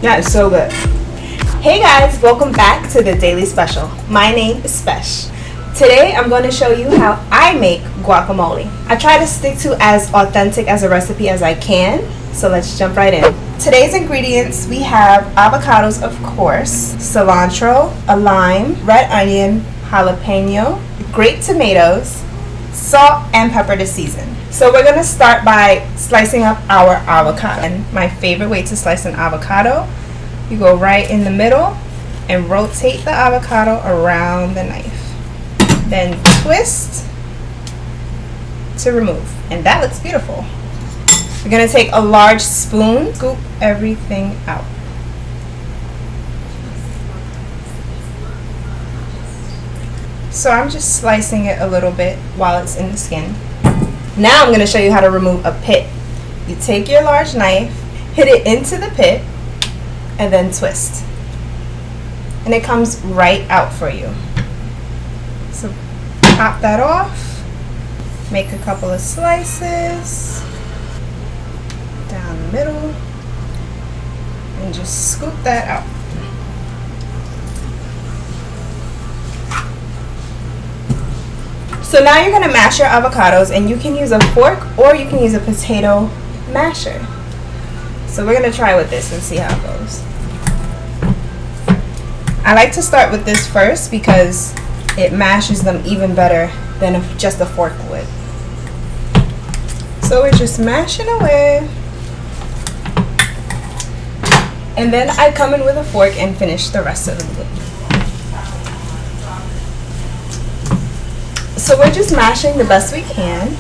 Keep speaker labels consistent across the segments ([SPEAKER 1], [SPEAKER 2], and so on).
[SPEAKER 1] That is so good. Hey guys, welcome back to the Daily Special. My name is Spesh. Today I'm going to show you how I make guacamole. I try to stick to as authentic as a recipe as I can, so let's jump right in. Today's ingredients, we have avocados, of course, cilantro, a lime, red onion, jalapeno, grape tomatoes, salt, and pepper to season. So we're going to start by slicing up our avocado. And my favorite way to slice an avocado, you go right in the middle and rotate the avocado around the knife. Then twist to remove. And that looks beautiful. We're going to take a large spoon, scoop everything out. So I'm just slicing it a little bit while it's in the skin. Now I'm going to show you how to remove a pit. You take your large knife, hit it into the pit, and then twist. And it comes right out for you. So pop that off, make a couple of slices down the middle, and just scoop that out. So now you're going to mash your avocados, and you can use a fork or you can use a potato masher. So we're going to try with this and see how it goes. I like to start with this first because it mashes them even better than if just a fork would. So we're just mashing away. And then I come in with a fork and finish the rest of the loop. So we're just mashing the best we can,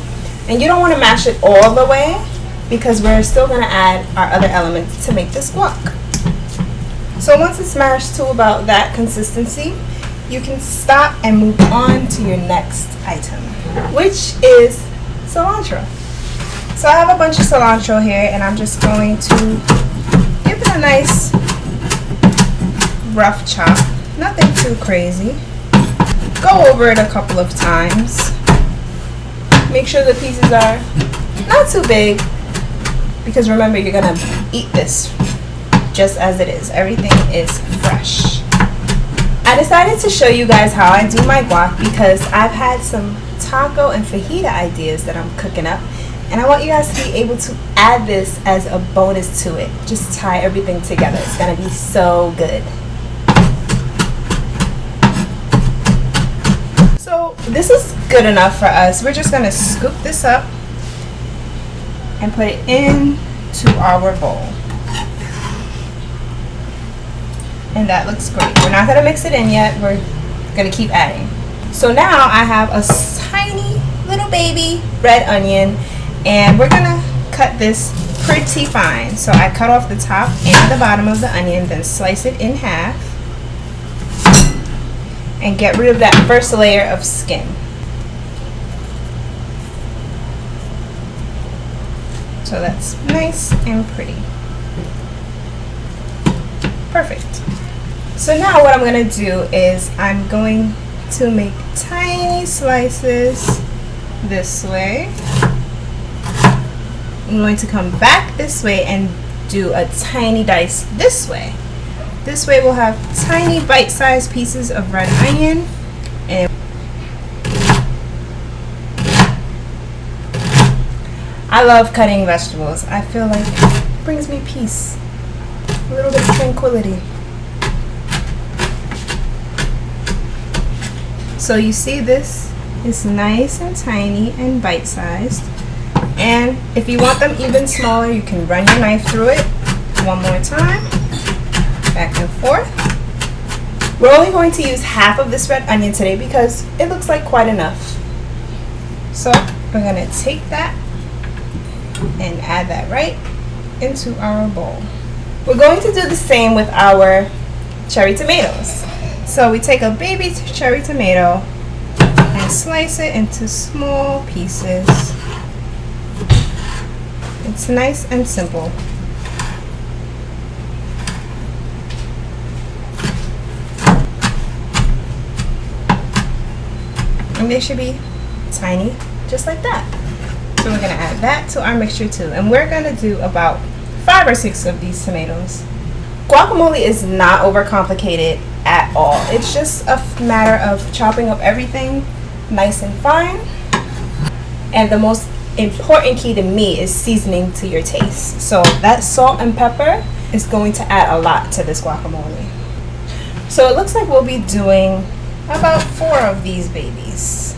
[SPEAKER 1] and you don't want to mash it all the way because we're still going to add our other elements to make this guac. So once it's mashed to about that consistency, you can stop and move on to your next item, which is cilantro. So I have a bunch of cilantro here, and I'm just going to give it a nice rough chop, nothing too crazy. Go over it a couple of times. Make sure the pieces are not too big, because remember, you're gonna eat this just as it is. Everything is fresh. I decided to show you guys how I do my guac because I've had some taco and fajita ideas that I'm cooking up, and I want you guys to be able to add this as a bonus to it. Just tie everything together. It's gonna be so good. So this is good enough for us. We're just gonna scoop this up and put it into our bowl. And that looks great. We're not gonna mix it in yet. We're gonna keep adding. So now I have a tiny little baby red onion, and we're gonna cut this pretty fine. So I cut off the top and the bottom of the onion, then slice it in half and get rid of that first layer of skin. So that's nice and pretty. Perfect. So now what I'm going to do is I'm going to make tiny slices this way. I'm going to come back this way and do a tiny dice this way. This way we'll have tiny bite-sized pieces of red onion. And I love cutting vegetables. I feel like it brings me peace, a little bit of tranquility. So you see, this is nice and tiny and bite-sized. And if you want them even smaller, you can run your knife through it one more time. Back and forth. We're only going to use half of this red onion today because it looks like quite enough. So we're going to take that and add that right into our bowl. We're going to do the same with our cherry tomatoes. So we take a baby cherry tomato and slice it into small pieces. It's nice and simple. And they should be tiny, just like that. So we're going to add that to our mixture too. And we're going to do about 5 or 6 of these tomatoes. Guacamole is not overcomplicated at all. It's just a matter of chopping up everything nice and fine. And the most important key to me is seasoning to your taste. So that salt and pepper is going to add a lot to this guacamole. So it looks like we'll be doing about 4 of these babies.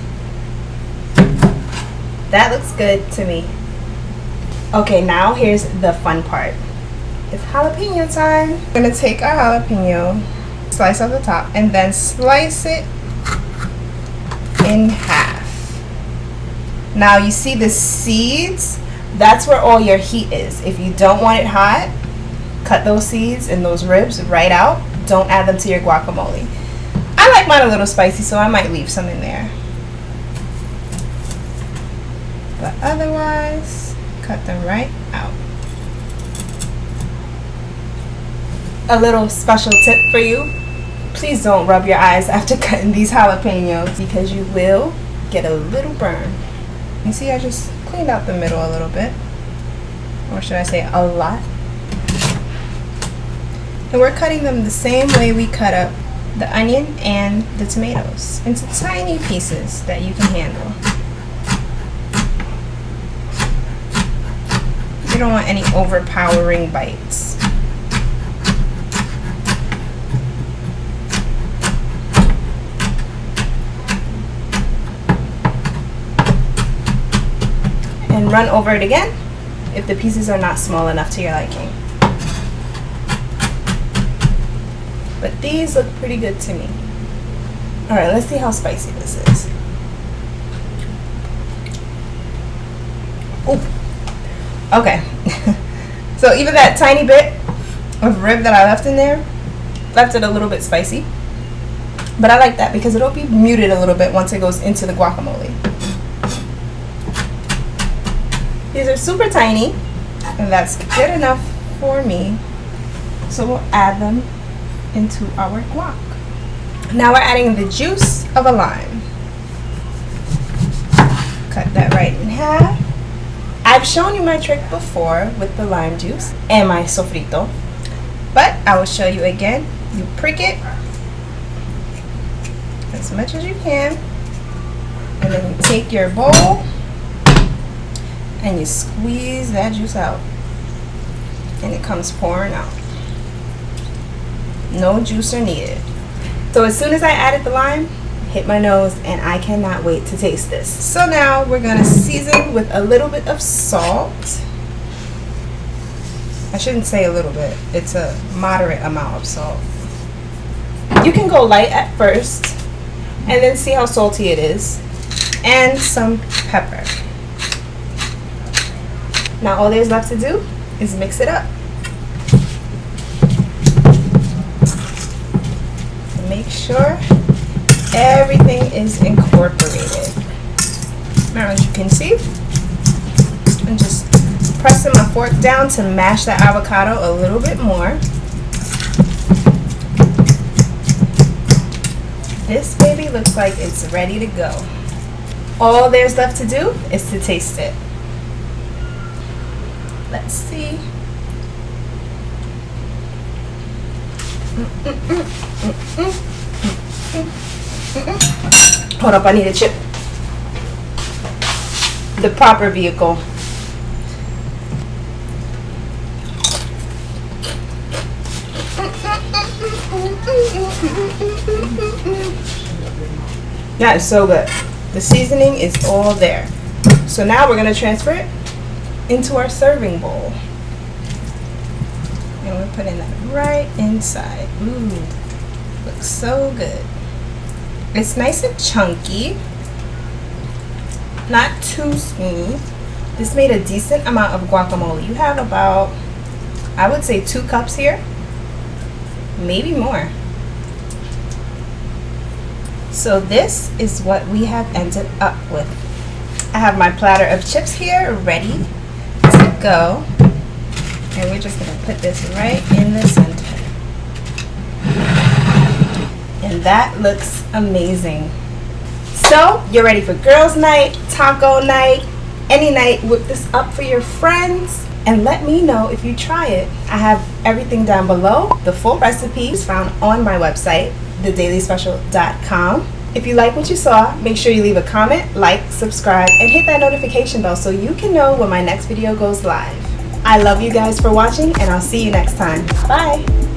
[SPEAKER 1] That looks good to me. Okay, now here's the fun part. It's jalapeno time. I'm gonna take our jalapeno, slice off the top, and then slice it in half. Now you see the seeds? That's where all your heat is. If you don't want it hot, cut those seeds and those ribs right out. Don't add them to your guacamole. I like mine a little spicy, so I might leave some in there. But otherwise, cut them right out. A little special tip for you. Please don't rub your eyes after cutting these jalapenos because you will get a little burn. You see, I just cleaned out the middle a little bit. Or should I say a lot. And we're cutting them the same way we cut up the onion and the tomatoes into tiny pieces that you can handle. You don't want any overpowering bites. And run over it again if the pieces are not small enough to your liking. But these look pretty good to me. Alright, let's see how spicy this is. Ooh. Okay. So even that tiny bit of rib that I left in there left it a little bit spicy. But I like that because it'll be muted a little bit once it goes into the guacamole. These are super tiny, and that's good enough for me. So we'll add them into our guac. Now we're adding the juice of a lime. Cut that right in half. I've shown you my trick before with the lime juice and my sofrito, but I will show you again. You prick it as much as you can, and then you take your bowl and you squeeze that juice out, and it comes pouring out. No juicer needed. So as soon as I added the lime, hit my nose, and I cannot wait to taste this. So now we're gonna season with a little bit of salt. I shouldn't say a little bit, it's a moderate amount of salt. You can go light at first and then see how salty it is, and some pepper. Now all there's left to do is mix it up. And make sure everything is incorporated. Now as you can see, I'm just pressing my fork down to mash the avocado a little bit more. This baby looks like it's ready to go. All there's left to do is to taste it. Let's see. Hold up, I need a chip. The proper vehicle. That is so good. The seasoning is all there. So now we're going to transfer it into our serving bowl. And we're putting that right inside. Ooh, looks so good. It's nice and chunky, not too smooth. This made a decent amount of guacamole. You have about, I would say, 2 cups here, maybe more. So this is what we have ended up with. I have my platter of chips here ready to go, and we're just going to put this right in the center. And that looks amazing. So you're ready for girls' night, taco night, any night. Whip this up for your friends and let me know if you try it. I have everything down below. The full recipe is found on my website, thedailyspecial.com. If you like what you saw, make sure you leave a comment, like, subscribe, and hit that notification bell so you can know when my next video goes live. I love you guys for watching, and I'll see you next time. Bye!